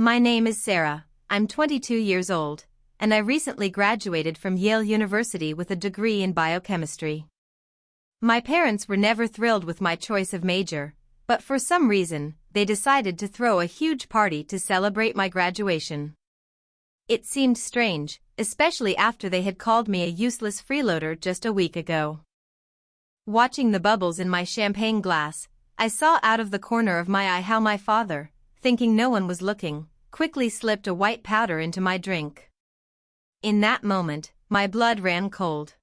My name is Sarah, I'm 22 years old, and I recently graduated from Yale University with a degree in biochemistry. My parents were never thrilled with my choice of major, but for some reason, they decided to throw a huge party to celebrate my graduation. It seemed strange, especially after they had called me a useless freeloader just a week ago. Watching the bubbles in my champagne glass, I saw out of the corner of my eye how my father, thinking no one was looking, quickly slipped a white powder into my drink. In that moment, my blood ran cold.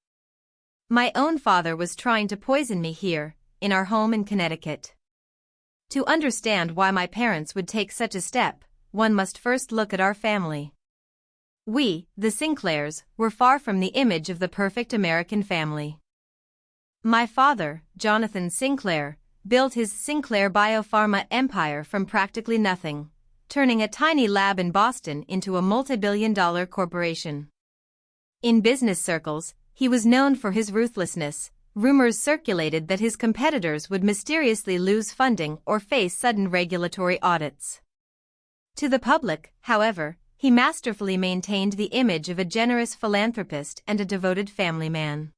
My own father was trying to poison me here, in our home in Connecticut. To understand why my parents would take such a step, one must first look at our family. We, the Sinclairs, were far from the image of the perfect American family. My father, Jonathan Sinclair, built his Sinclair Biopharma empire from practically nothing, turning a tiny lab in Boston into a multi-billion-dollar corporation. In business circles, he was known for his ruthlessness. Rumors circulated that his competitors would mysteriously lose funding or face sudden regulatory audits. To the public, however, he masterfully maintained the image of a generous philanthropist and a devoted family man.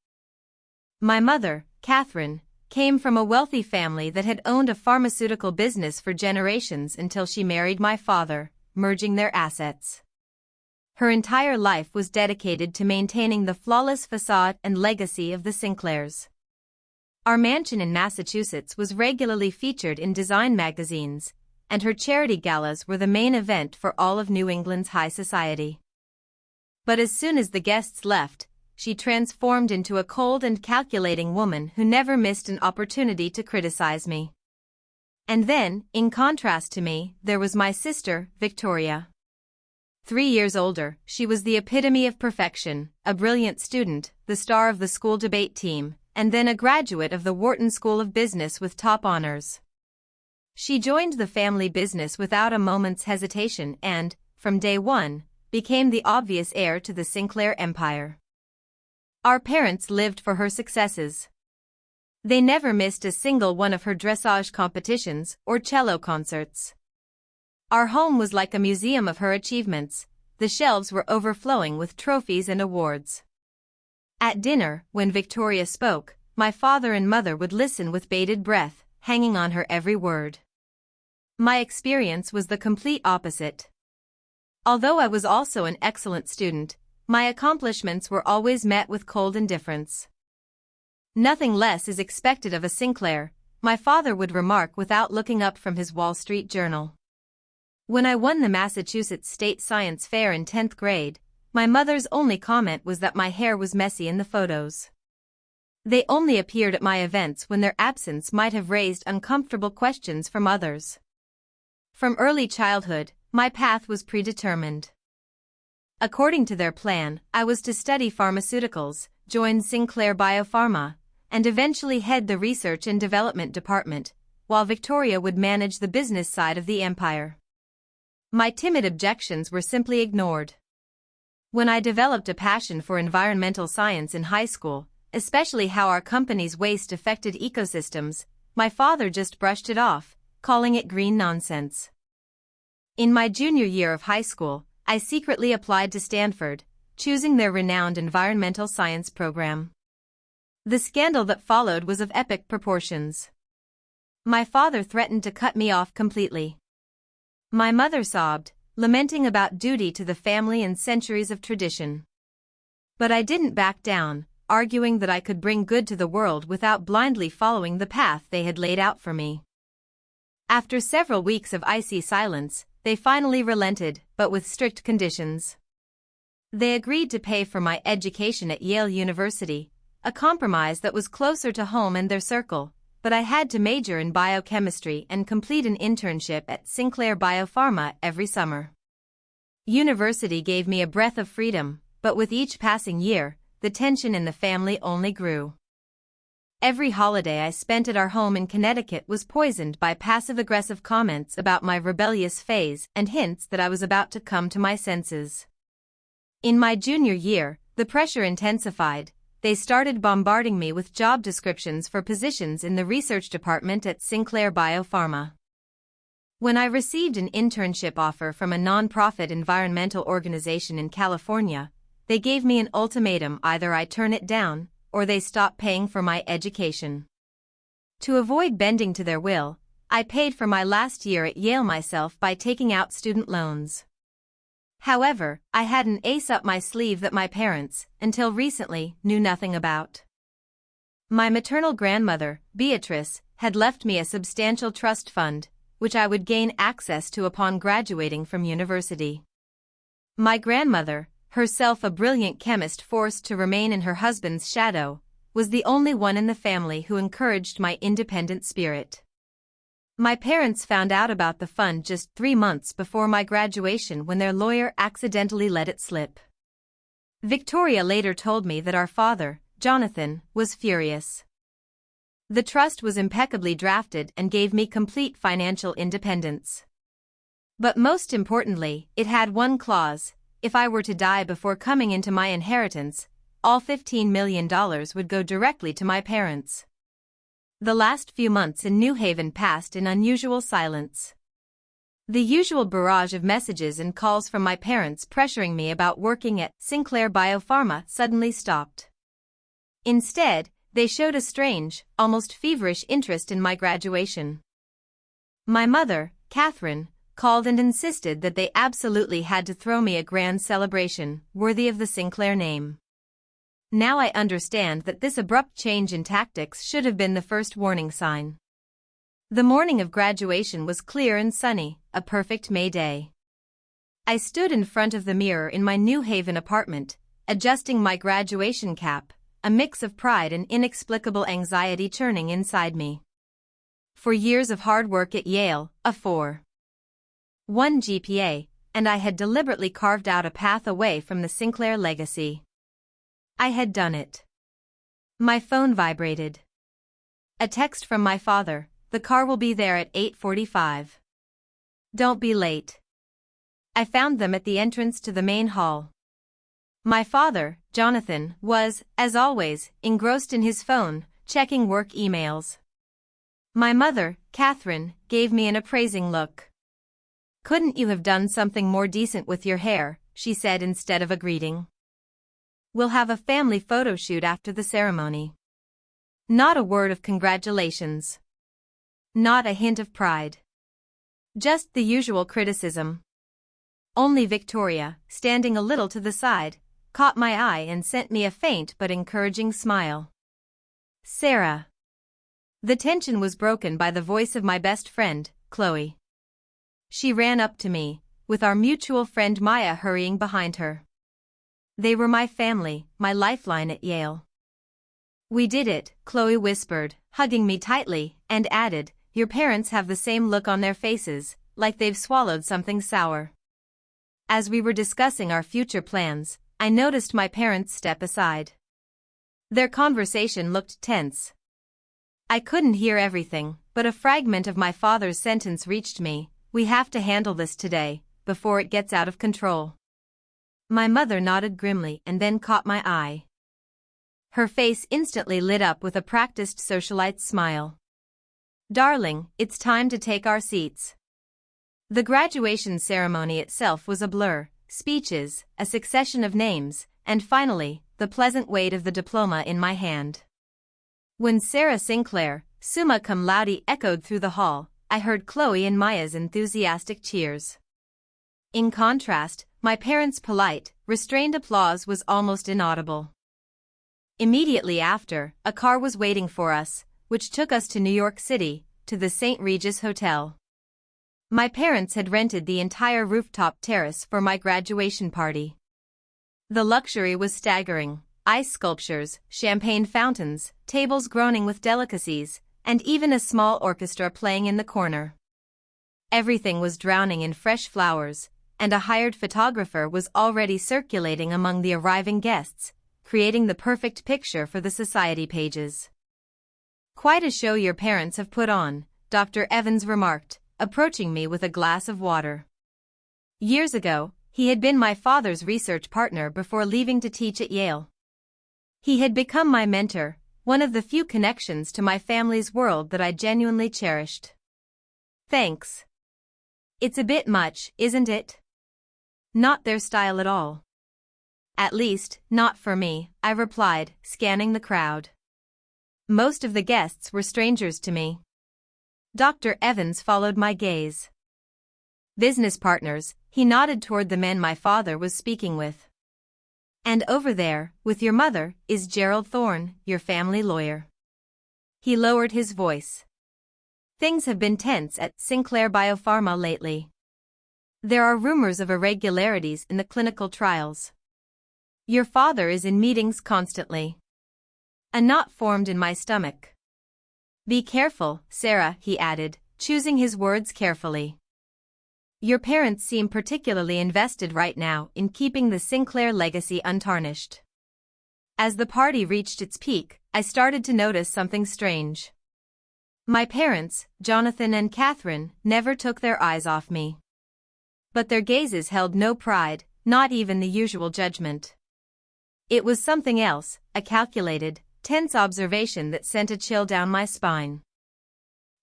My mother, Catherine, came from a wealthy family that had owned a pharmaceutical business for generations until she married my father, merging their assets. Her entire life was dedicated to maintaining the flawless facade and legacy of the Sinclairs. Our mansion in Massachusetts was regularly featured in design magazines, and her charity galas were the main event for all of New England's high society. But as soon as the guests left, she transformed into a cold and calculating woman who never missed an opportunity to criticize me. And then, in contrast to me, there was my sister, Victoria. 3 years older, she was the epitome of perfection, a brilliant student, the star of the school debate team, and then a graduate of the Wharton School of Business with top honors. She joined the family business without a moment's hesitation and, from day one, became the obvious heir to the Sinclair empire. Our parents lived for her successes. They never missed a single one of her dressage competitions or cello concerts. Our home was like a museum of her achievements. The shelves were overflowing with trophies and awards. At dinner, when Victoria spoke, my father and mother would listen with bated breath, hanging on her every word. My experience was the complete opposite. Although I was also an excellent student, my accomplishments were always met with cold indifference. "Nothing less is expected of a Sinclair," my father would remark without looking up from his Wall Street Journal. When I won the Massachusetts State Science Fair in 10th grade, my mother's only comment was that my hair was messy in the photos. They only appeared at my events when their absence might have raised uncomfortable questions from others. From early childhood, my path was predetermined. According to their plan, I was to study pharmaceuticals, join Sinclair Biopharma, and eventually head the research and development department, while Victoria would manage the business side of the empire. My timid objections were simply ignored. When I developed a passion for environmental science in high school, especially how our company's waste affected ecosystems, my father just brushed it off, calling it green nonsense. In my junior year of high school, I secretly applied to Stanford, choosing their renowned environmental science program. The scandal that followed was of epic proportions. My father threatened to cut me off completely. My mother sobbed, lamenting about duty to the family and centuries of tradition. But I didn't back down, arguing that I could bring good to the world without blindly following the path they had laid out for me. After several weeks of icy silence, they finally relented, but with strict conditions. They agreed to pay for my education at Yale University, a compromise that was closer to home and their circle, but I had to major in biochemistry and complete an internship at Sinclair Biopharma every summer. University gave me a breath of freedom, but with each passing year, the tension in the family only grew. Every holiday I spent at our home in Connecticut was poisoned by passive-aggressive comments about my rebellious phase and hints that I was about to come to my senses. In my junior year, the pressure intensified. They started bombarding me with job descriptions for positions in the research department at Sinclair Biopharma. When I received an internship offer from a nonprofit environmental organization in California, they gave me an ultimatum: either I turn it down, or they stop paying for my education. To avoid bending to their will, I paid for my last year at Yale myself by taking out student loans. However, I had an ace up my sleeve that my parents, until recently, knew nothing about. My maternal grandmother, Beatrice, had left me a substantial trust fund, which I would gain access to upon graduating from university. My grandmother, herself a brilliant chemist forced to remain in her husband's shadow, was the only one in the family who encouraged my independent spirit. My parents found out about the fund just 3 months before my graduation when their lawyer accidentally let it slip. Victoria later told me that our father, Jonathan, was furious. The trust was impeccably drafted and gave me complete financial independence. But most importantly, it had one clause: if I were to die before coming into my inheritance, all $15 million would go directly to my parents. The last few months in New Haven passed in unusual silence. The usual barrage of messages and calls from my parents pressuring me about working at Sinclair Biopharma suddenly stopped. Instead, they showed a strange, almost feverish interest in my graduation. My mother, Catherine, called and insisted that they absolutely had to throw me a grand celebration, worthy of the Sinclair name. Now I understand that this abrupt change in tactics should have been the first warning sign. The morning of graduation was clear and sunny, a perfect May day. I stood in front of the mirror in my New Haven apartment, adjusting my graduation cap, a mix of pride and inexplicable anxiety churning inside me. For years of hard work at Yale, a 4.1 GPA, and I had deliberately carved out a path away from the Sinclair legacy. I had done it. My phone vibrated. A text from my father: the car will be there at 8:45. Don't be late. I found them at the entrance to the main hall. My father, Jonathan, was, as always, engrossed in his phone, checking work emails. My mother, Catherine, gave me an appraising look. "Couldn't you have done something more decent with your hair?" she said instead of a greeting. "We'll have a family photo shoot after the ceremony." Not a word of congratulations. Not a hint of pride. Just the usual criticism. Only Victoria, standing a little to the side, caught my eye and sent me a faint but encouraging smile. "Sarah." The tension was broken by the voice of my best friend, Chloe. She ran up to me, with our mutual friend Maya hurrying behind her. They were my family, my lifeline at Yale. "We did it," Chloe whispered, hugging me tightly, and added, "Your parents have the same look on their faces, like they've swallowed something sour." As we were discussing our future plans, I noticed my parents step aside. Their conversation looked tense. I couldn't hear everything, but a fragment of my father's sentence reached me: "We have to handle this today, before it gets out of control." My mother nodded grimly and then caught my eye. Her face instantly lit up with a practiced socialite smile. "Darling, it's time to take our seats." The graduation ceremony itself was a blur: speeches, a succession of names, and finally, the pleasant weight of the diploma in my hand. When Sarah Sinclair, summa cum laude, echoed through the hall, I heard Chloe and Maya's enthusiastic cheers. In contrast, my parents' polite, restrained applause was almost inaudible. Immediately after, a car was waiting for us, which took us to New York City, to the St. Regis Hotel. My parents had rented the entire rooftop terrace for my graduation party. The luxury was staggering: ice sculptures, champagne fountains, tables groaning with delicacies, and even a small orchestra playing in the corner. Everything was drowning in fresh flowers, and a hired photographer was already circulating among the arriving guests, creating the perfect picture for the society pages. "Quite a show your parents have put on," Dr. Evans remarked, approaching me with a glass of water. Years ago, he had been my father's research partner before leaving to teach at Yale. He had become my mentor, one of the few connections to my family's world that I genuinely cherished. "Thanks." It's a bit much, isn't it? Not their style at all. At least, not for me, I replied, scanning the crowd. Most of the guests were strangers to me. Dr. Evans followed my gaze. Business partners, he nodded toward the men my father was speaking with. And over there, with your mother, is Gerald Thorne, your family lawyer. He lowered his voice. Things have been tense at Sinclair Biopharma lately. There are rumors of irregularities in the clinical trials. Your father is in meetings constantly. A knot formed in my stomach. Be careful, Sarah, he added, choosing his words carefully. Your parents seem particularly invested right now in keeping the Sinclair legacy untarnished. As the party reached its peak, I started to notice something strange. My parents, Jonathan and Catherine, never took their eyes off me. But their gazes held no pride, not even the usual judgment. It was something else, a calculated, tense observation that sent a chill down my spine.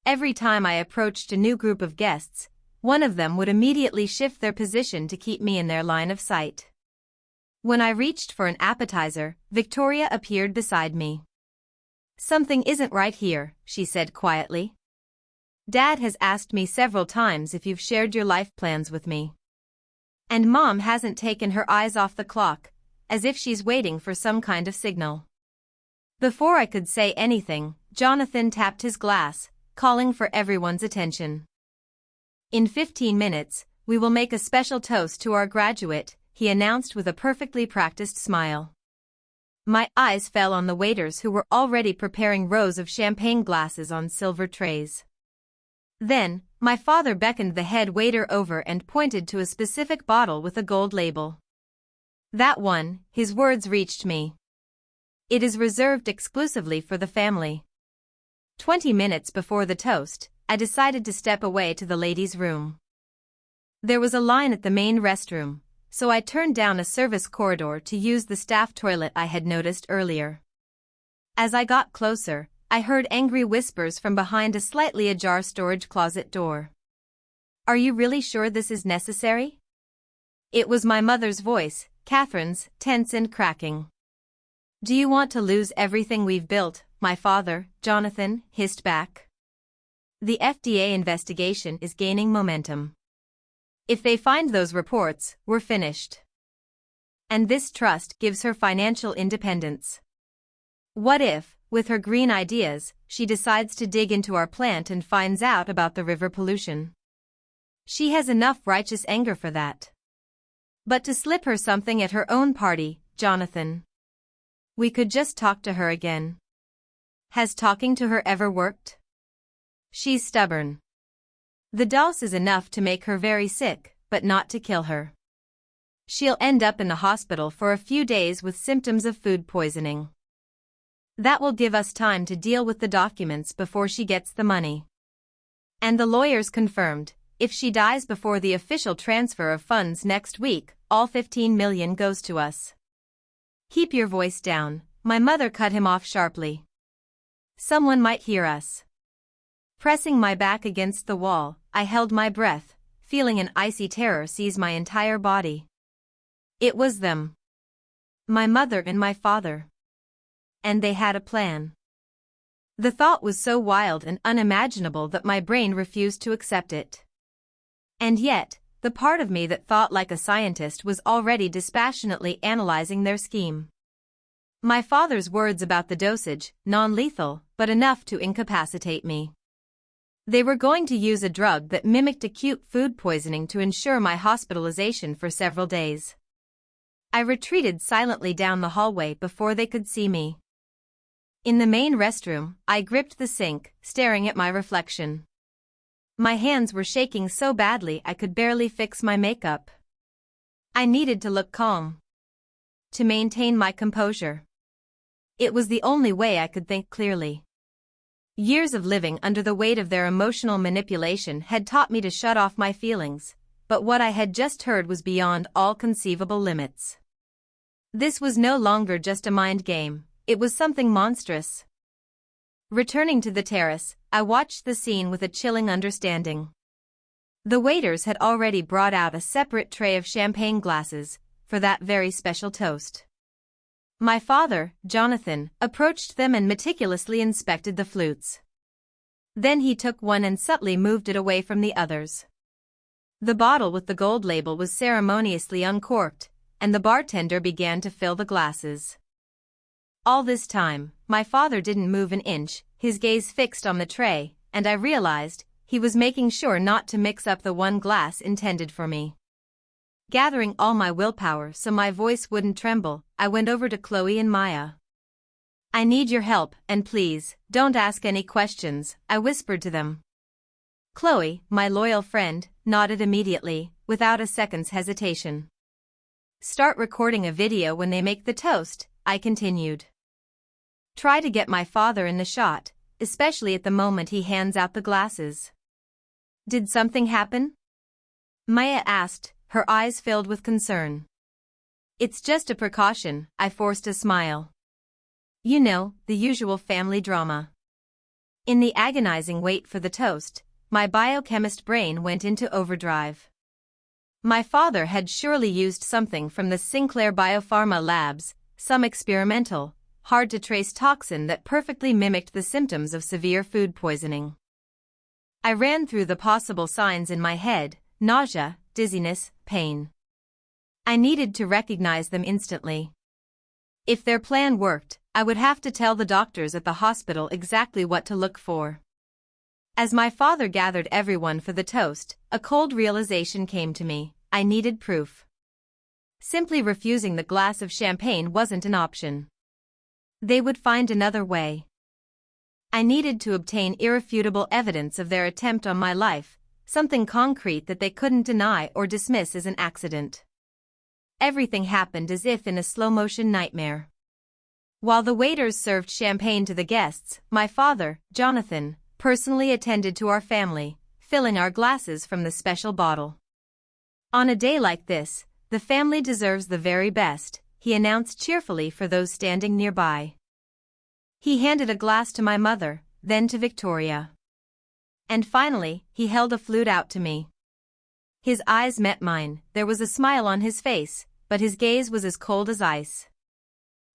Every time I approached a new group of guests, one of them would immediately shift their position to keep me in their line of sight. When I reached for an appetizer, Victoria appeared beside me. Something isn't right here, she said quietly. Dad has asked me several times if you've shared your life plans with me. And Mom hasn't taken her eyes off the clock, as if she's waiting for some kind of signal. Before I could say anything, Jonathan tapped his glass, calling for everyone's attention. In 15 minutes, we will make a special toast to our graduate, he announced with a perfectly practiced smile. My eyes fell on the waiters who were already preparing rows of champagne glasses on silver trays. Then, my father beckoned the head waiter over and pointed to a specific bottle with a gold label. That one, his words reached me. It is reserved exclusively for the family. 20 minutes before the toast, I decided to step away to the ladies' room. There was a line at the main restroom, so I turned down a service corridor to use the staff toilet I had noticed earlier. As I got closer, I heard angry whispers from behind a slightly ajar storage closet door. Are you really sure this is necessary? It was my mother's voice, Catherine's, tense and cracking. Do you want to lose everything we've built, my father, Jonathan, hissed back. The FDA investigation is gaining momentum. If they find those reports, we're finished. And this trust gives her financial independence. What if, with her green ideas, she decides to dig into our plant and finds out about the river pollution? She has enough righteous anger for that. But to slip her something at her own party, Jonathan. We could just talk to her again. Has talking to her ever worked? She's stubborn. The dose is enough to make her very sick, but not to kill her. She'll end up in the hospital for a few days with symptoms of food poisoning. That will give us time to deal with the documents before she gets the money. And the lawyers confirmed, if she dies before the official transfer of funds next week, all 15 million goes to us. Keep your voice down, my mother cut him off sharply. Someone might hear us. Pressing my back against the wall, I held my breath, feeling an icy terror seize my entire body. It was them. My mother and my father. And they had a plan. The thought was so wild and unimaginable that my brain refused to accept it. And yet, the part of me that thought like a scientist was already dispassionately analyzing their scheme. My father's words about the dosage, non-lethal, but enough to incapacitate me. They were going to use a drug that mimicked acute food poisoning to ensure my hospitalization for several days. I retreated silently down the hallway before they could see me. In the main restroom, I gripped the sink, staring at my reflection. My hands were shaking so badly I could barely fix my makeup. I needed to look calm. To maintain my composure. It was the only way I could think clearly. Years of living under the weight of their emotional manipulation had taught me to shut off my feelings, but what I had just heard was beyond all conceivable limits. This was no longer just a mind game, it was something monstrous. Returning to the terrace, I watched the scene with a chilling understanding. The waiters had already brought out a separate tray of champagne glasses for that very special toast. My father, Jonathan, approached them and meticulously inspected the flutes. Then he took one and subtly moved it away from the others. The bottle with the gold label was ceremoniously uncorked, and the bartender began to fill the glasses. All this time, my father didn't move an inch, his gaze fixed on the tray, and I realized he was making sure not to mix up the one glass intended for me. Gathering all my willpower so my voice wouldn't tremble, I went over to Chloe and Maya. "I need your help, and please, don't ask any questions," I whispered to them. Chloe, my loyal friend, nodded immediately, without a second's hesitation. "Start recording a video when they make the toast," I continued. "Try to get my father in the shot, especially at the moment he hands out the glasses." "Did something happen?" Maya asked, her eyes filled with concern. "It's just a precaution," I forced a smile. "You know, the usual family drama." In the agonizing wait for the toast, my biochemist brain went into overdrive. My father had surely used something from the Sinclair Biopharma labs, some experimental, hard-to-trace toxin that perfectly mimicked the symptoms of severe food poisoning. I ran through the possible signs in my head: nausea, dizziness, pain. I needed to recognize them instantly. If their plan worked, I would have to tell the doctors at the hospital exactly what to look for. As my father gathered everyone for the toast, a cold realization came to me: I needed proof. Simply refusing the glass of champagne wasn't an option. They would find another way. I needed to obtain irrefutable evidence of their attempt on my life, something concrete that they couldn't deny or dismiss as an accident. Everything happened as if in a slow-motion nightmare. While the waiters served champagne to the guests, my father, Jonathan, personally attended to our family, filling our glasses from the special bottle. "On a day like this, the family deserves the very best," he announced cheerfully for those standing nearby. He handed a glass to my mother, then to Victoria. And finally, he held a flute out to me. His eyes met mine, there was a smile on his face, but his gaze was as cold as ice.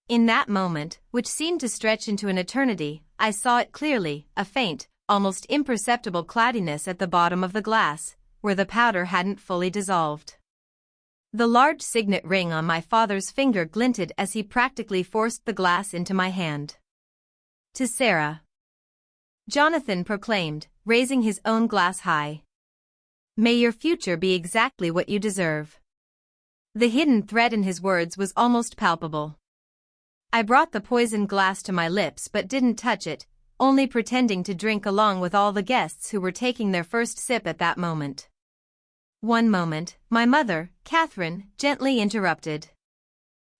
In that moment, which seemed to stretch into an eternity, I saw it clearly: a faint, almost imperceptible cloudiness at the bottom of the glass, where the powder hadn't fully dissolved. The large signet ring on my father's finger glinted as he practically forced the glass into my hand. "To Sarah," Jonathan proclaimed, raising his own glass high. "May your future be exactly what you deserve." The hidden threat in his words was almost palpable. I brought the poisoned glass to my lips but didn't touch it, only pretending to drink along with all the guests who were taking their first sip at that moment. One moment, my mother, Catherine, gently interrupted.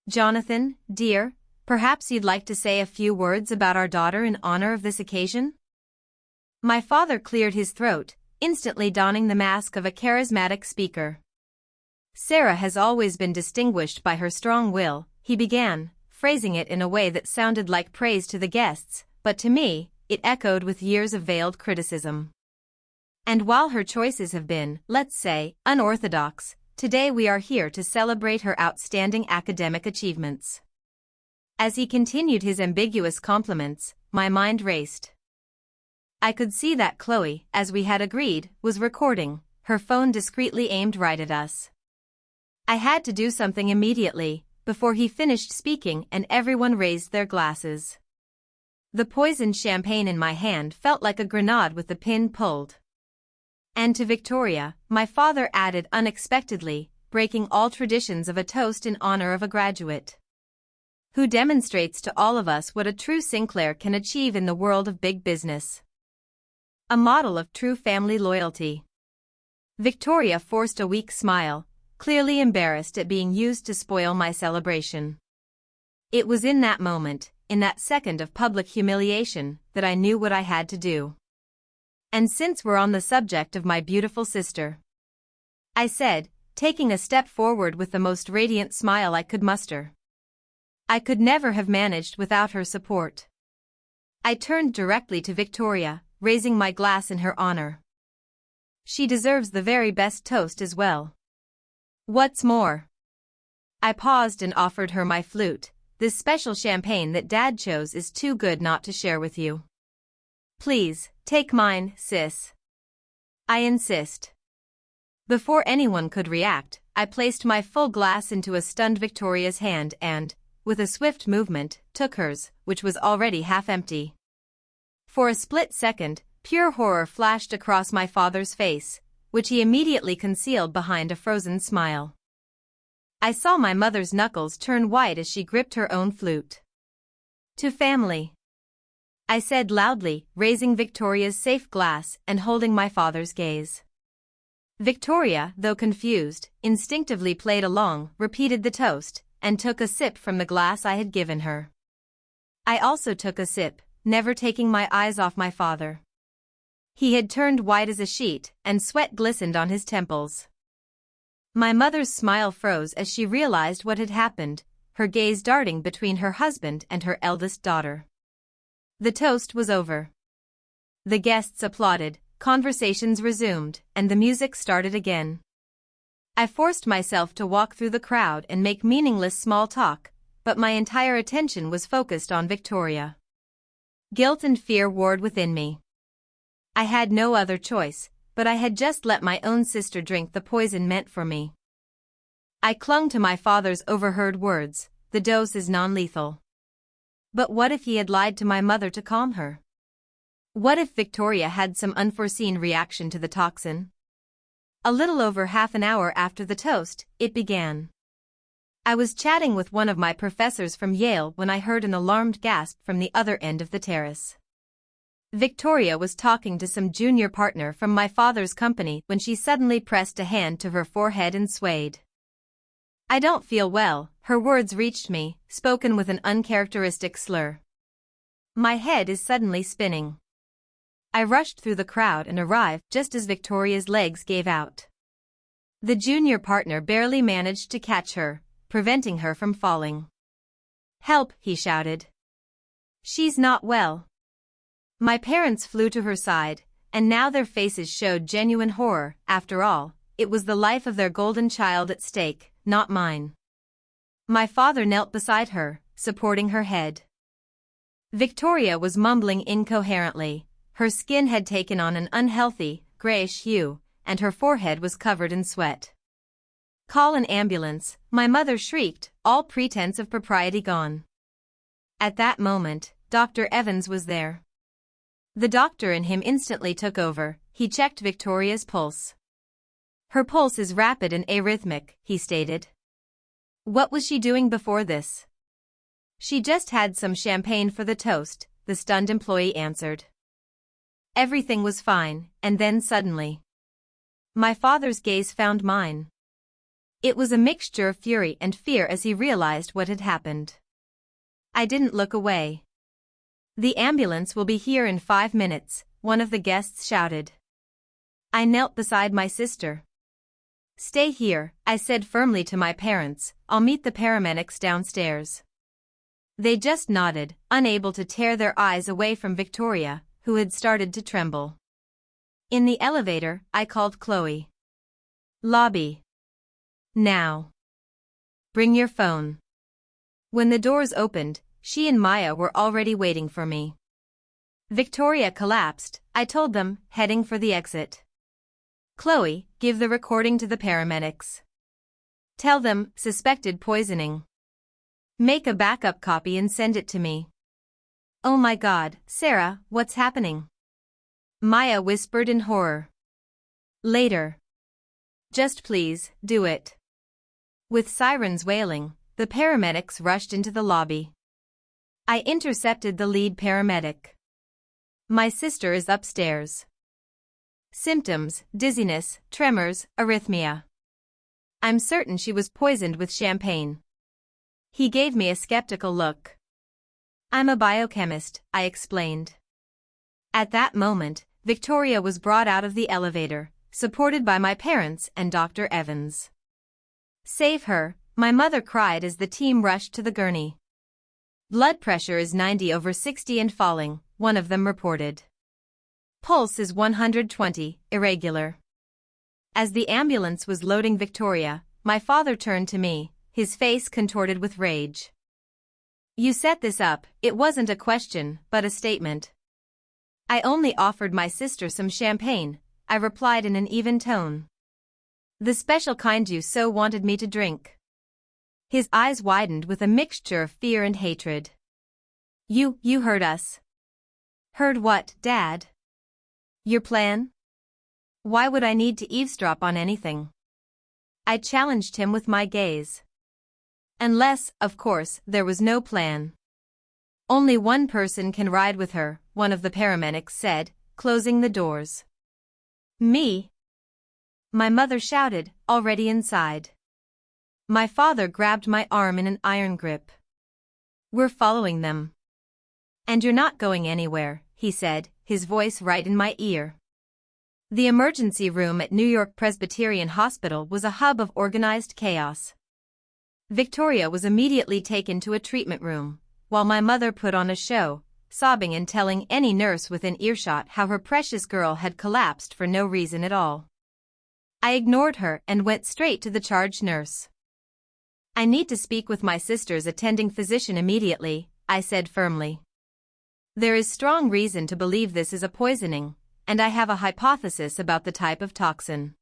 "Jonathan, dear, perhaps you'd like to say a few words about our daughter in honor of this occasion?" My father cleared his throat, instantly donning the mask of a charismatic speaker. "Sarah has always been distinguished by her strong will," he began, phrasing it in a way that sounded like praise to the guests, but to me, it echoed with years of veiled criticism. "And while her choices have been, let's say, unorthodox, today we are here to celebrate her outstanding academic achievements." As he continued his ambiguous compliments, my mind raced. I could see that Chloe, as we had agreed, was recording, her phone discreetly aimed right at us. I had to do something immediately, before he finished speaking and everyone raised their glasses. The poisoned champagne in my hand felt like a grenade with the pin pulled. "And to Victoria," my father added unexpectedly, breaking all traditions of a toast in honor of a graduate who demonstrates to all of us what a true Sinclair can achieve in the world of big business. A model of true family loyalty. Victoria forced a weak smile, clearly embarrassed at being used to spoil my celebration. It was in that moment, in that second of public humiliation, that I knew what I had to do. "And since we're on the subject of my beautiful sister," I said, taking a step forward with the most radiant smile I could muster. I could never have managed without her support. I turned directly to Victoria, raising my glass in her honor. She deserves the very best toast as well. What's more?" I paused and offered her my flute. "This special champagne that Dad chose is too good not to share with you. Please, take mine, sis. I insist." Before anyone could react, I placed my full glass into a stunned Victoria's hand and, with a swift movement, took hers, which was already half empty. For a split second, pure horror flashed across my father's face, which he immediately concealed behind a frozen smile. I saw my mother's knuckles turn white as she gripped her own flute. "To family," I said loudly, raising Victoria's safe glass and holding my father's gaze. Victoria, though confused, instinctively played along, repeated the toast, and took a sip from the glass I had given her. I also took a sip, never taking my eyes off my father. He had turned white as a sheet, and sweat glistened on his temples. My mother's smile froze as she realized what had happened, her gaze darting between her husband and her eldest daughter. The toast was over. The guests applauded, conversations resumed, and the music started again. I forced myself to walk through the crowd and make meaningless small talk, but my entire attention was focused on Victoria. Guilt and fear warred within me. I had no other choice, but I had just let my own sister drink the poison meant for me. I clung to my father's overheard words, "The dose is non-lethal." But what if he had lied to my mother to calm her? What if Victoria had some unforeseen reaction to the toxin? A little over half an hour after the toast, it began. I was chatting with one of my professors from Yale when I heard an alarmed gasp from the other end of the terrace. Victoria was talking to some junior partner from my father's company when she suddenly pressed a hand to her forehead and swayed. "I don't feel well," her words reached me, spoken with an uncharacteristic slur. "My head is suddenly spinning." I rushed through the crowd and arrived just as Victoria's legs gave out. The junior partner barely managed to catch her, preventing her from falling. "Help!" he shouted. "She's not well." My parents flew to her side, and now their faces showed genuine horror. After all, it was the life of their golden child at stake, not mine. My father knelt beside her, supporting her head. Victoria was mumbling incoherently. Her skin had taken on an unhealthy, grayish hue, and her forehead was covered in sweat. "Call an ambulance," my mother shrieked, all pretense of propriety gone. At that moment, Dr. Evans was there. The doctor in him instantly took over. He checked Victoria's pulse. "Her pulse is rapid and arrhythmic," he stated. "What was she doing before this?" "She just had some champagne for the toast," the stunned employee answered. Everything was fine, and then suddenly, my father's gaze found mine. It was a mixture of fury and fear as he realized what had happened. I didn't look away. "The ambulance will be here in 5 minutes," one of the guests shouted. I knelt beside my sister. "Stay here," I said firmly to my parents. "I'll meet the paramedics downstairs." They just nodded, unable to tear their eyes away from Victoria, who had started to tremble. In the elevator, I called Chloe. "Lobby. Now. Bring your phone." When the doors opened, she and Maya were already waiting for me. Victoria collapsed, I told them, heading for the exit. "Chloe, give the recording to the paramedics. Tell them, suspected poisoning. Make a backup copy and send it to me." "Oh my God, Sarah, what's happening?" Maya whispered in horror. "Later. Just please, do it." With sirens wailing, the paramedics rushed into the lobby. I intercepted the lead paramedic. "My sister is upstairs. Symptoms: dizziness, tremors, arrhythmia. I'm certain she was poisoned with champagne." He gave me a skeptical look. "I'm a biochemist," I explained. At that moment, Victoria was brought out of the elevator, supported by my parents and Dr. Evans. "Save her," my mother cried as the team rushed to the gurney. "Blood pressure is 90/60 and falling," one of them reported. "Pulse is 120, irregular." As the ambulance was loading Victoria, my father turned to me, his face contorted with rage. "You set this up." It wasn't a question, but a statement. "I only offered my sister some champagne," I replied in an even tone. "The special kind you so wanted me to drink." His eyes widened with a mixture of fear and hatred. You heard us." "Heard what, Dad?" "Your plan?" "Why would I need to eavesdrop on anything?" I challenged him with my gaze. "Unless, of course, there was no plan." "Only one person can ride with her," one of the paramedics said, closing the doors. "Me?" my mother shouted, already inside. My father grabbed my arm in an iron grip. "We're following them." "And you're not going anywhere," he said, his voice right in my ear. The emergency room at New York Presbyterian Hospital was a hub of organized chaos. Victoria was immediately taken to a treatment room, while my mother put on a show, sobbing and telling any nurse within earshot how her precious girl had collapsed for no reason at all. I ignored her and went straight to the charge nurse. "I need to speak with my sister's attending physician immediately," I said firmly. "There is strong reason to believe this is a poisoning, and I have a hypothesis about the type of toxin."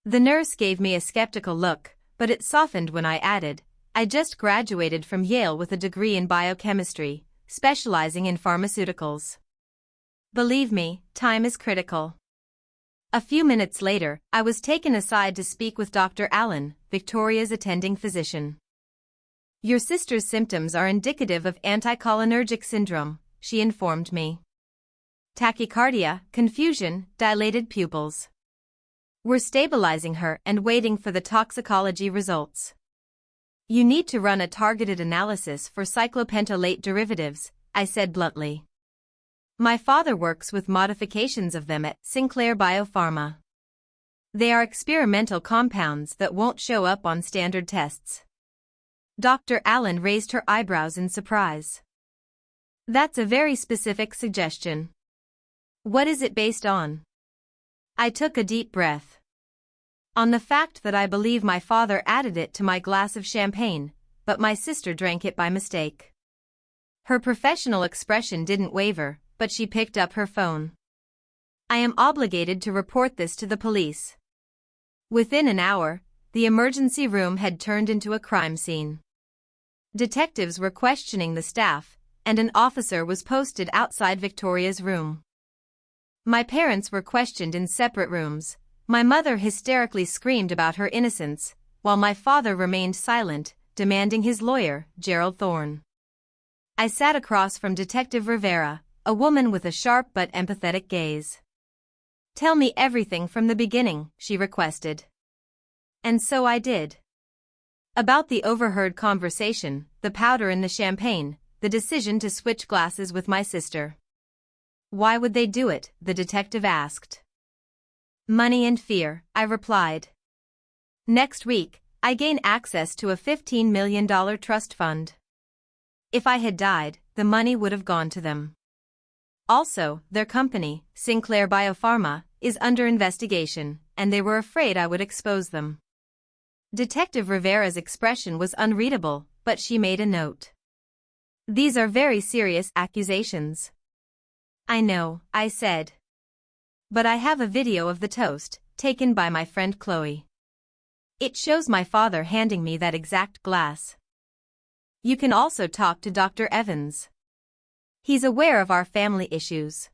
The nurse gave me a skeptical look, but it softened when I added, "I just graduated from Yale with a degree in biochemistry, specializing in pharmaceuticals. Believe me, time is critical." A few minutes later, I was taken aside to speak with Dr. Allen, Victoria's attending physician. "Your sister's symptoms are indicative of anticholinergic syndrome," she informed me. "Tachycardia, confusion, dilated pupils. We're stabilizing her and waiting for the toxicology results. You need to run a targeted analysis for cyclopentolate derivatives," I said bluntly. "My father works with modifications of them at Sinclair Biopharma. They are experimental compounds that won't show up on standard tests." Dr. Allen raised her eyebrows in surprise. "That's a very specific suggestion. What is it based on?" I took a deep breath. "On the fact that I believe my father added it to my glass of champagne, but my sister drank it by mistake." Her professional expression didn't waver, but she picked up her phone. "I am obligated to report this to the police." Within an hour, the emergency room had turned into a crime scene. Detectives were questioning the staff, and an officer was posted outside Victoria's room. My parents were questioned in separate rooms. My mother hysterically screamed about her innocence, while my father remained silent, demanding his lawyer, Gerald Thorne. I sat across from Detective Rivera, a woman with a sharp but empathetic gaze. "Tell me everything from the beginning," she requested. And so I did. About the overheard conversation, the powder in the champagne, the decision to switch glasses with my sister. "Why would they do it?" the detective asked. "Money and fear," I replied. "Next week, I gain access to a $15 million trust fund. If I had died, the money would have gone to them. Also, their company, Sinclair Biopharma, is under investigation, and they were afraid I would expose them." Detective Rivera's expression was unreadable, but she made a note. "These are very serious accusations." "I know," I said. "But I have a video of the toast, taken by my friend Chloe. It shows my father handing me that exact glass. You can also talk to Dr. Evans. He's aware of our family issues."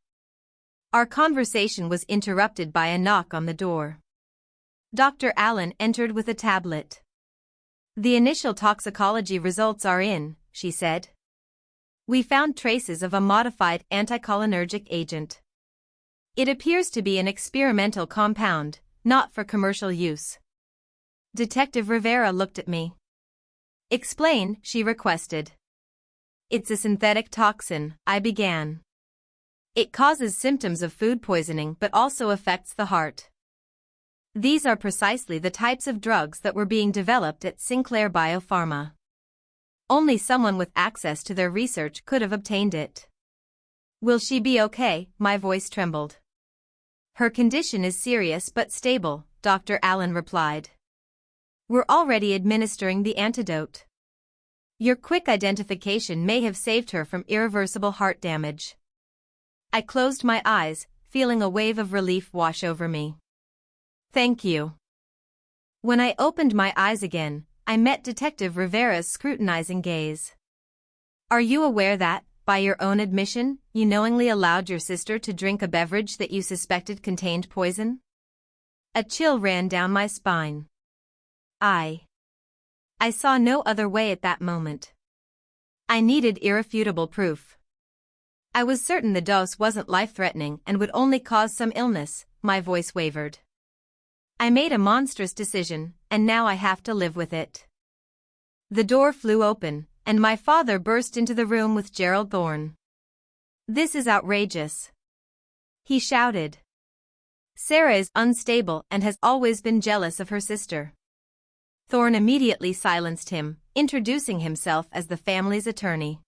Our conversation was interrupted by a knock on the door. Dr. Allen entered with a tablet. "The initial toxicology results are in," she said. "We found traces of a modified anticholinergic agent. It appears to be an experimental compound, not for commercial use." Detective Rivera looked at me. "Explain," she requested. "It's a synthetic toxin," I began. "It causes symptoms of food poisoning but also affects the heart. These are precisely the types of drugs that were being developed at Sinclair Biopharma. Only someone with access to their research could have obtained it." "Will she be okay?" My voice trembled. Her condition is serious but stable, Dr. Allen replied. We're already administering the antidote. Your quick identification may have saved her from irreversible heart damage. I closed my eyes, feeling a wave of relief wash over me. Thank you. When I opened my eyes again, I met Detective Rivera's scrutinizing gaze. Are you aware that, by your own admission, you knowingly allowed your sister to drink a beverage that you suspected contained poison? A chill ran down my spine. I saw no other way at that moment. I needed irrefutable proof. I was certain the dose wasn't life-threatening and would only cause some illness. My voice wavered. I made a monstrous decision, and now I have to live with it. The door flew open, and my father burst into the room with Gerald Thorne. This is outrageous, he shouted. Sarah is unstable and has always been jealous of her sister. Thorne immediately silenced him, introducing himself as the family's attorney.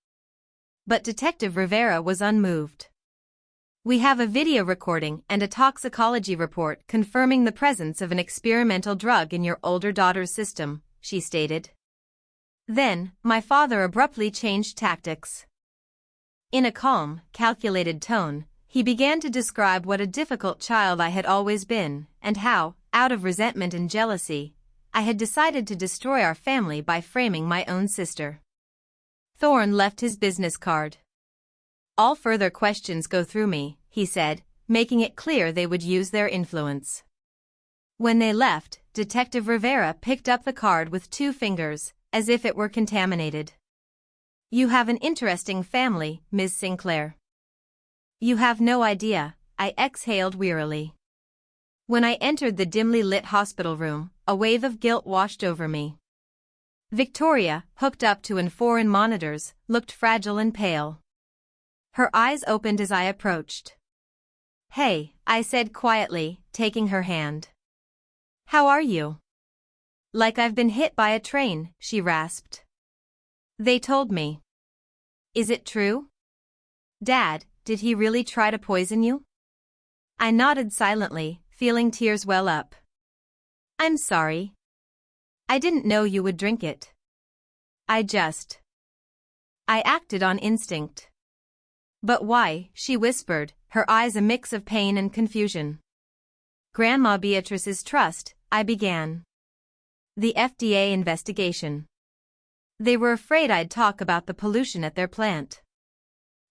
But Detective Rivera was unmoved. We have a video recording and a toxicology report confirming the presence of an experimental drug in your older daughter's system, she stated. Then, my father abruptly changed tactics. In a calm, calculated tone, he began to describe what a difficult child I had always been, and how, out of resentment and jealousy, I had decided to destroy our family by framing my own sister. Thorne left his business card. All further questions go through me, he said, making it clear they would use their influence. When they left, Detective Rivera picked up the card with 2 fingers, as if it were contaminated. You have an interesting family, Ms. Sinclair. You have no idea, I exhaled wearily. When I entered the dimly lit hospital room, a wave of guilt washed over me. Victoria, hooked up to foreign monitors, looked fragile and pale. Her eyes opened as I approached. Hey, I said quietly, taking her hand. How are you? Like I've been hit by a train, she rasped. They told me. Is it true? Dad, did he really try to poison you? I nodded silently, feeling tears well up. I'm sorry. I didn't know you would drink it. I acted on instinct. But why? She whispered, her eyes a mix of pain and confusion. Grandma Beatrice's trust, I began. The FDA investigation. They were afraid I'd talk about the pollution at their plant.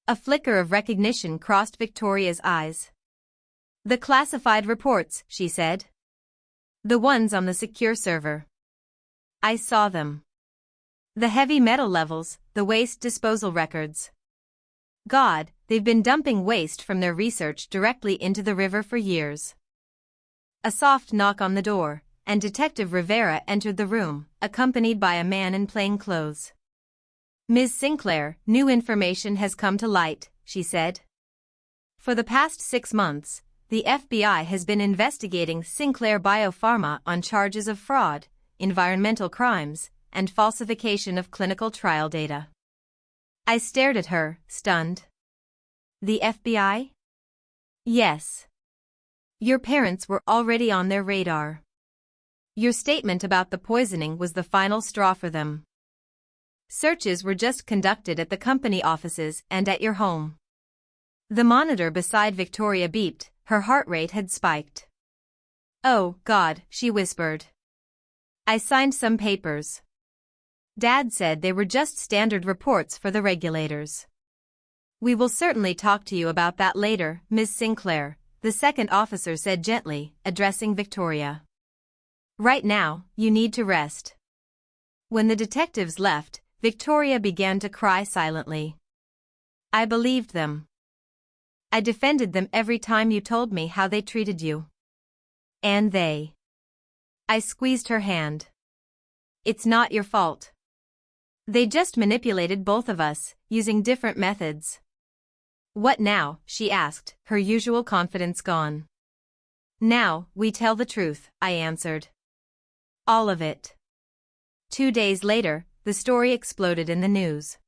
A flicker of recognition crossed Victoria's eyes. The classified reports, she said. The ones on the secure server. I saw them. The heavy metal levels, the waste disposal records. God, they've been dumping waste from their research directly into the river for years. A soft knock on the door, and Detective Rivera entered the room, accompanied by a man in plain clothes. Ms. Sinclair, new information has come to light, she said. For the past 6 months, the FBI has been investigating Sinclair Biopharma on charges of fraud, environmental crimes, and falsification of clinical trial data. I stared at her, stunned. The FBI? Yes. Your parents were already on their radar. Your statement about the poisoning was the final straw for them. Searches were just conducted at the company offices and at your home. The monitor beside Victoria beeped, her heart rate had spiked. Oh, God, she whispered. I signed some papers. Dad said they were just standard reports for the regulators. We will certainly talk to you about that later, Ms. Sinclair, the second officer said gently, addressing Victoria. Right now, you need to rest. When the detectives left, Victoria began to cry silently. I believed them. I defended them every time you told me how they treated you. And they. I squeezed her hand. It's not your fault. They just manipulated both of us, using different methods. What now? She asked, her usual confidence gone. Now, we tell the truth, I answered. All of it. 2 days later, the story exploded in the news.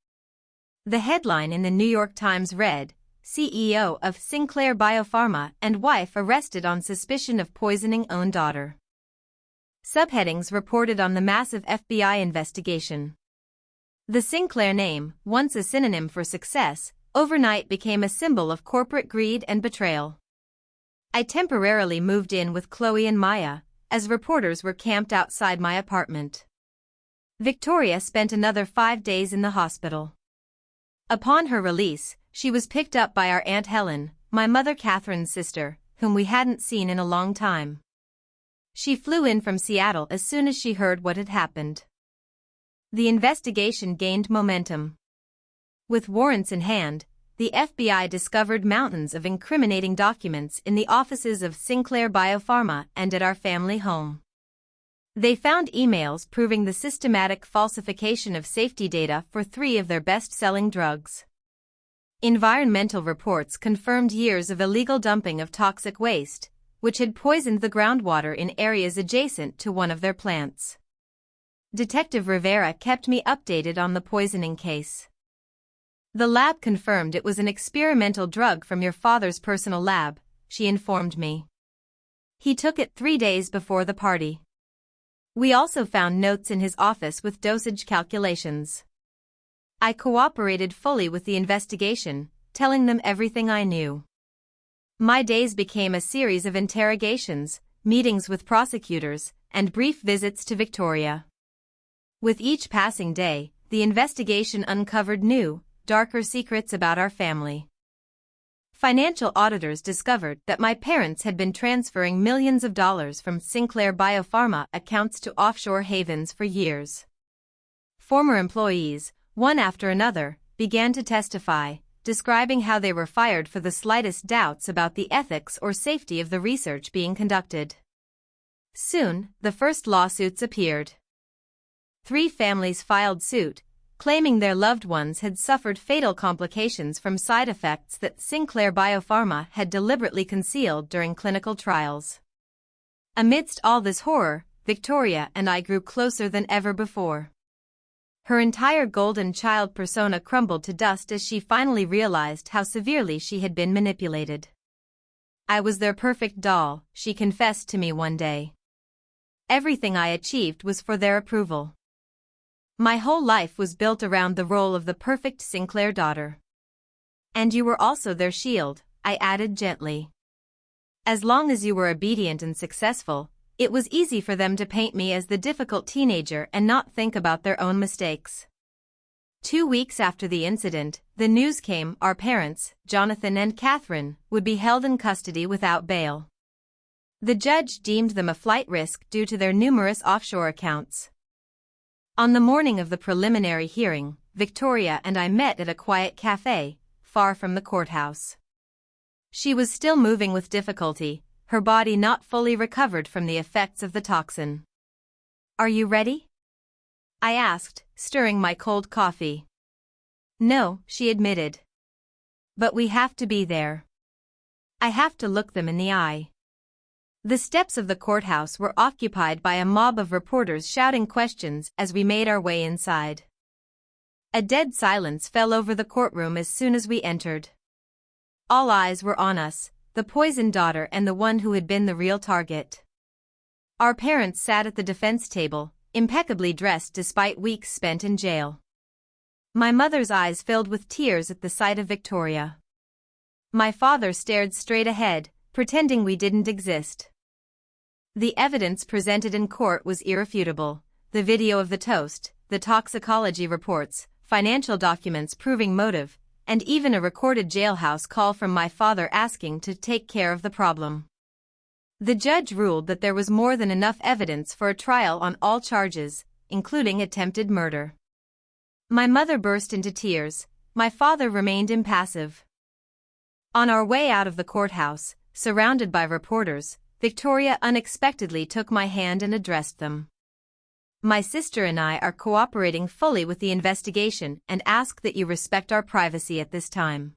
The headline in the New York Times read, CEO of Sinclair Biopharma, and wife arrested on suspicion of poisoning own daughter. Subheadings reported on the massive FBI investigation. The Sinclair name, once a synonym for success, overnight became a symbol of corporate greed and betrayal. I temporarily moved in with Chloe and Maya, as reporters were camped outside my apartment. Victoria spent another 5 days in the hospital. Upon her release, she was picked up by our Aunt Helen, my mother Catherine's sister, whom we hadn't seen in a long time. She flew in from Seattle as soon as she heard what had happened. The investigation gained momentum. With warrants in hand, the FBI discovered mountains of incriminating documents in the offices of Sinclair Biopharma and at our family home. They found emails proving the systematic falsification of safety data for 3 of their best-selling drugs. Environmental reports confirmed years of illegal dumping of toxic waste, which had poisoned the groundwater in areas adjacent to one of their plants. Detective Rivera kept me updated on the poisoning case. The lab confirmed it was an experimental drug from your father's personal lab, she informed me. He took it 3 days before the party. We also found notes in his office with dosage calculations. I cooperated fully with the investigation, telling them everything I knew. My days became a series of interrogations, meetings with prosecutors, and brief visits to Victoria. With each passing day, the investigation uncovered new, darker secrets about our family. Financial auditors discovered that my parents had been transferring millions of dollars from Sinclair Biopharma accounts to offshore havens for years. Former employees, one after another, began to testify, describing how they were fired for the slightest doubts about the ethics or safety of the research being conducted. Soon, the first lawsuits appeared. 3 families filed suit, claiming their loved ones had suffered fatal complications from side effects that Sinclair Biopharma had deliberately concealed during clinical trials. Amidst all this horror, Victoria and I grew closer than ever before. Her entire golden child persona crumbled to dust as she finally realized how severely she had been manipulated. I was their perfect doll, she confessed to me one day. Everything I achieved was for their approval. My whole life was built around the role of the perfect Sinclair daughter. And you were also their shield, I added gently. As long as you were obedient and successful, it was easy for them to paint me as the difficult teenager and not think about their own mistakes. 2 weeks after the incident, the news came our parents, Jonathan and Catherine, would be held in custody without bail. The judge deemed them a flight risk due to their numerous offshore accounts. On the morning of the preliminary hearing, Victoria and I met at a quiet cafe, far from the courthouse. She was still moving with difficulty, her body not fully recovered from the effects of the toxin. "Are you ready?" I asked, stirring my cold coffee. "No," she admitted. "But we have to be there. I have to look them in the eye." The steps of the courthouse were occupied by a mob of reporters shouting questions as we made our way inside. A dead silence fell over the courtroom as soon as we entered. All eyes were on us, the poisoned daughter and the one who had been the real target. Our parents sat at the defense table, impeccably dressed despite weeks spent in jail. My mother's eyes filled with tears at the sight of Victoria. My father stared straight ahead, pretending we didn't exist. The evidence presented in court was irrefutable: the video of the toast, the toxicology reports, financial documents proving motive, and even a recorded jailhouse call from my father asking to take care of the problem. The judge ruled that there was more than enough evidence for a trial on all charges, including attempted murder. My mother burst into tears, my father remained impassive. On our way out of the courthouse, surrounded by reporters, Victoria unexpectedly took my hand and addressed them. "My sister and I are cooperating fully with the investigation and ask that you respect our privacy at this time."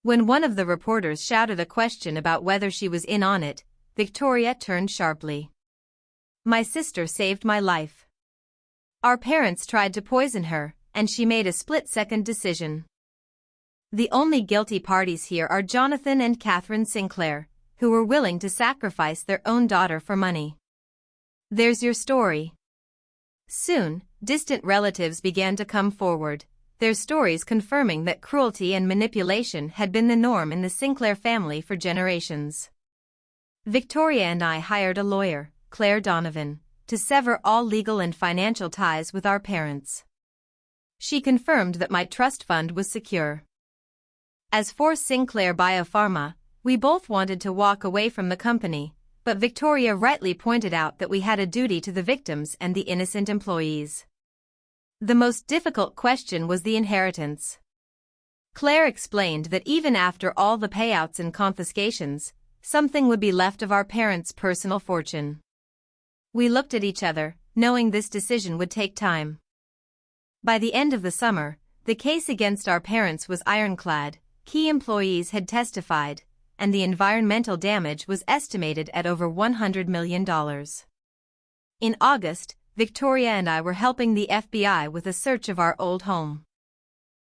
When one of the reporters shouted a question about whether she was in on it, Victoria turned sharply. "My sister saved my life. Our parents tried to poison her, and she made a split-second decision. The only guilty parties here are Jonathan and Catherine Sinclair, who were willing to sacrifice their own daughter for money. There's your story. Soon, distant relatives began to come forward, their stories confirming that cruelty and manipulation had been the norm in the Sinclair family for generations. Victoria and I hired a lawyer, Claire Donovan, to sever all legal and financial ties with our parents. She confirmed that my trust fund was secure. As for Sinclair Biopharma, we both wanted to walk away from the company, but Victoria rightly pointed out that we had a duty to the victims and the innocent employees. The most difficult question was the inheritance. Claire explained that even after all the payouts and confiscations, something would be left of our parents' personal fortune. We looked at each other, knowing this decision would take time. By the end of the summer, the case against our parents was ironclad, key employees had testified, and the environmental damage was estimated at over $100 million. In August, Victoria and I were helping the FBI with a search of our old home.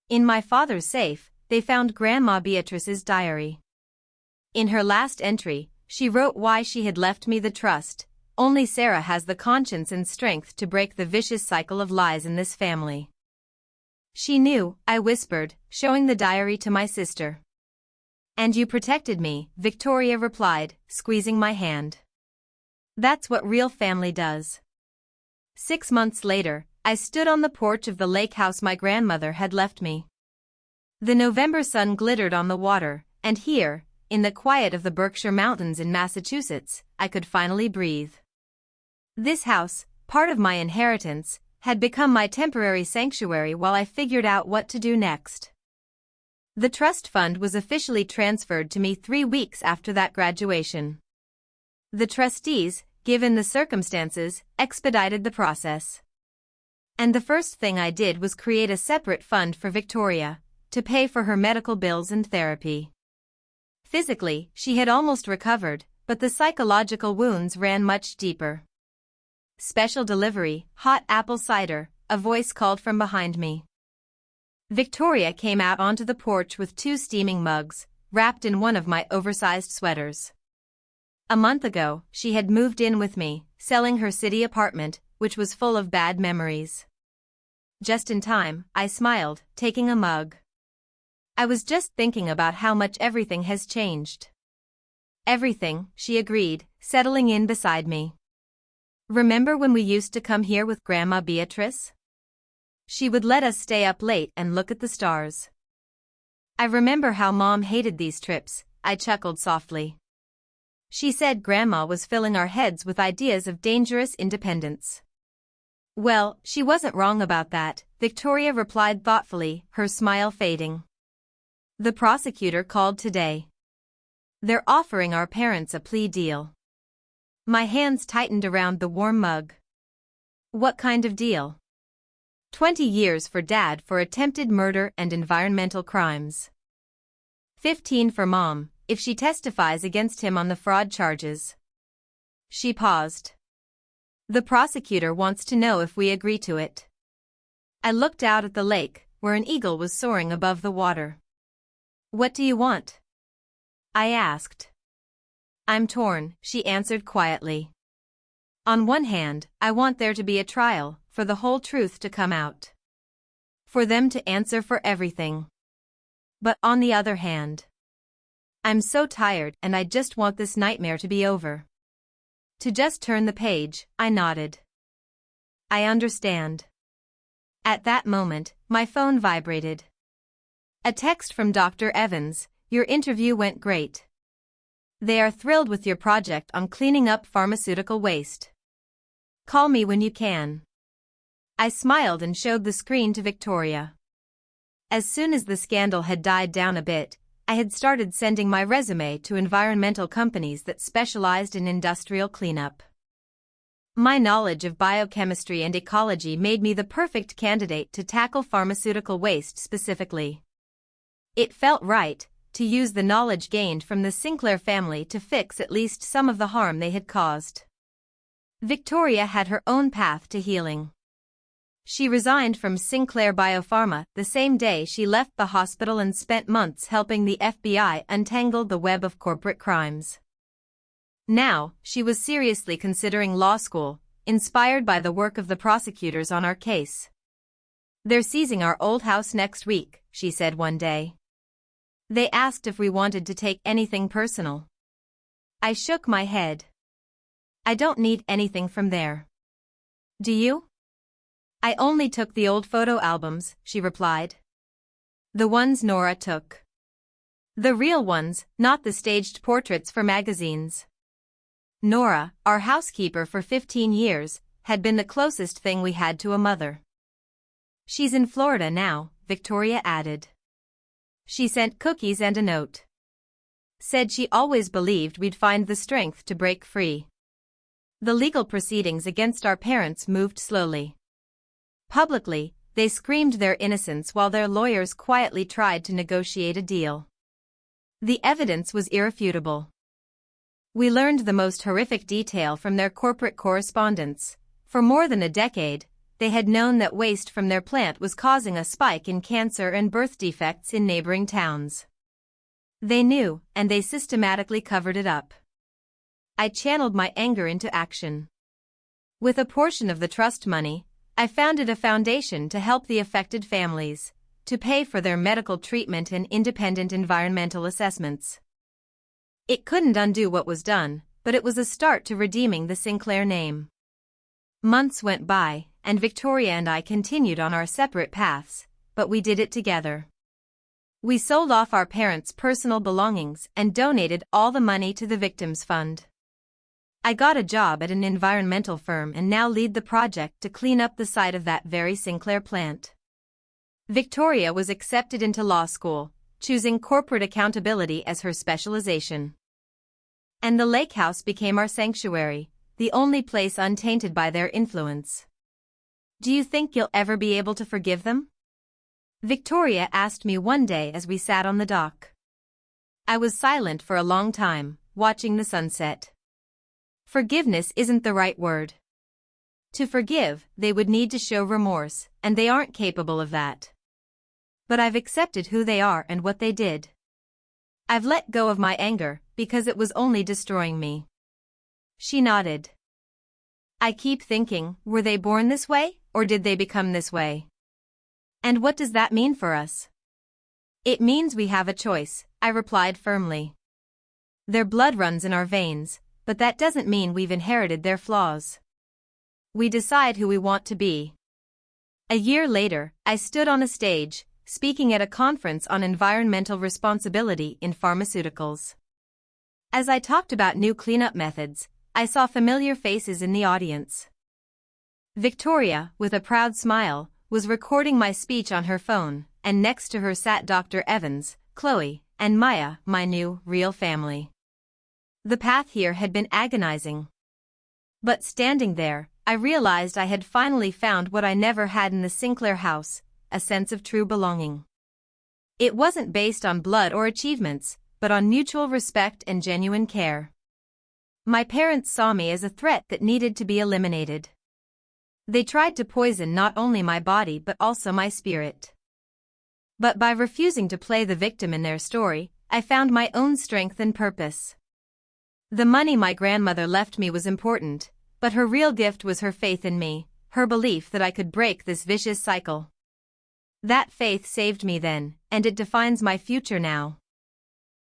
In my father's safe, they found Grandma Beatrice's diary. In her last entry, she wrote why she had left me the trust. Only Sarah has the conscience and strength to break the vicious cycle of lies in this family. She knew, I whispered, showing the diary to my sister. And you protected me, Victoria replied, squeezing my hand. That's what real family does. 6 months later, I stood on the porch of the lake house my grandmother had left me. The November sun glittered on the water, and here, in the quiet of the Berkshire Mountains in Massachusetts, I could finally breathe. This house, part of my inheritance, had become my temporary sanctuary while I figured out what to do next. The trust fund was officially transferred to me 3 weeks after that graduation. The trustees, given the circumstances, expedited the process. And the first thing I did was create a separate fund for Victoria, to pay for her medical bills and therapy. Physically, she had almost recovered, but the psychological wounds ran much deeper. Special delivery, hot apple cider, a voice called from behind me. Victoria came out onto the porch with 2 steaming mugs, wrapped in one of my oversized sweaters. A month ago, she had moved in with me, selling her city apartment, which was full of bad memories. Just in time, I smiled, taking a mug. I was just thinking about how much everything has changed. Everything, she agreed, settling in beside me. Remember when we used to come here with Grandma Beatrice? She would let us stay up late and look at the stars. I remember how Mom hated these trips, I chuckled softly. She said Grandma was filling our heads with ideas of dangerous independence. Well, she wasn't wrong about that, Victoria replied thoughtfully, her smile fading. The prosecutor called today. They're offering our parents a plea deal. My hands tightened around the warm mug. What kind of deal? 20 years for Dad for attempted murder and environmental crimes. 15 for Mom, if she testifies against him on the fraud charges. She paused. The prosecutor wants to know if we agree to it. I looked out at the lake, where an eagle was soaring above the water. What do you want? I asked. I'm torn, she answered quietly. On one hand, I want there to be a trial, for the whole truth to come out. For them to answer for everything. But on the other hand, I'm so tired and I just want this nightmare to be over. To just turn the page, I nodded. I understand. At that moment, my phone vibrated. A text from Dr. Evans, your interview went great. They are thrilled with your project on cleaning up pharmaceutical waste. Call me when you can. I smiled and showed the screen to Victoria. As soon as the scandal had died down a bit, I had started sending my resume to environmental companies that specialized in industrial cleanup. My knowledge of biochemistry and ecology made me the perfect candidate to tackle pharmaceutical waste specifically. It felt right to use the knowledge gained from the Sinclair family to fix at least some of the harm they had caused. Victoria had her own path to healing. She resigned from Sinclair Biopharma the same day she left the hospital and spent months helping the FBI untangle the web of corporate crimes. Now, she was seriously considering law school, inspired by the work of the prosecutors on our case. "They're seizing our old house next week," she said one day. They asked if we wanted to take anything personal. I shook my head. "I don't need anything from there." "Do you?" "I only took the old photo albums," she replied. "The ones Nora took. The real ones, not the staged portraits for magazines." Nora, our housekeeper for 15 years, had been the closest thing we had to a mother. "She's in Florida now," Victoria added. She sent cookies and a note. Said she always believed we'd find the strength to break free. The legal proceedings against our parents moved slowly. Publicly, they screamed their innocence while their lawyers quietly tried to negotiate a deal. The evidence was irrefutable. We learned the most horrific detail from their corporate correspondence. For more than a decade, they had known that waste from their plant was causing a spike in cancer and birth defects in neighboring towns. They knew, and they systematically covered it up. I channeled my anger into action. With a portion of the trust money, I founded a foundation to help the affected families, to pay for their medical treatment and independent environmental assessments. It couldn't undo what was done, but it was a start to redeeming the Sinclair name. Months went by, and Victoria and I continued on our separate paths, but we did it together. We sold off our parents' personal belongings and donated all the money to the Victims Fund. I got a job at an environmental firm and now lead the project to clean up the site of that very Sinclair plant. Victoria was accepted into law school, choosing corporate accountability as her specialization. And the lake house became our sanctuary, the only place untainted by their influence. "Do you think you'll ever be able to forgive them?" Victoria asked me one day as we sat on the dock. I was silent for a long time, watching the sunset. Forgiveness isn't the right word. To forgive, they would need to show remorse, and they aren't capable of that. But I've accepted who they are and what they did. I've let go of my anger, because it was only destroying me. She nodded. I keep thinking, were they born this way, or did they become this way? And what does that mean for us? It means we have a choice, I replied firmly. Their blood runs in our veins, but that doesn't mean we've inherited their flaws. We decide who we want to be. A year later, I stood on a stage, speaking at a conference on environmental responsibility in pharmaceuticals. As I talked about new cleanup methods, I saw familiar faces in the audience. Victoria, with a proud smile, was recording my speech on her phone, and next to her sat Dr. Evans, Chloe, and Maya, my new, real family. The path here had been agonizing. But standing there, I realized I had finally found what I never had in the Sinclair house, a sense of true belonging. It wasn't based on blood or achievements, but on mutual respect and genuine care. My parents saw me as a threat that needed to be eliminated. They tried to poison not only my body but also my spirit. But by refusing to play the victim in their story, I found my own strength and purpose. The money my grandmother left me was important, but her real gift was her faith in me, her belief that I could break this vicious cycle. That faith saved me then, and it defines my future now.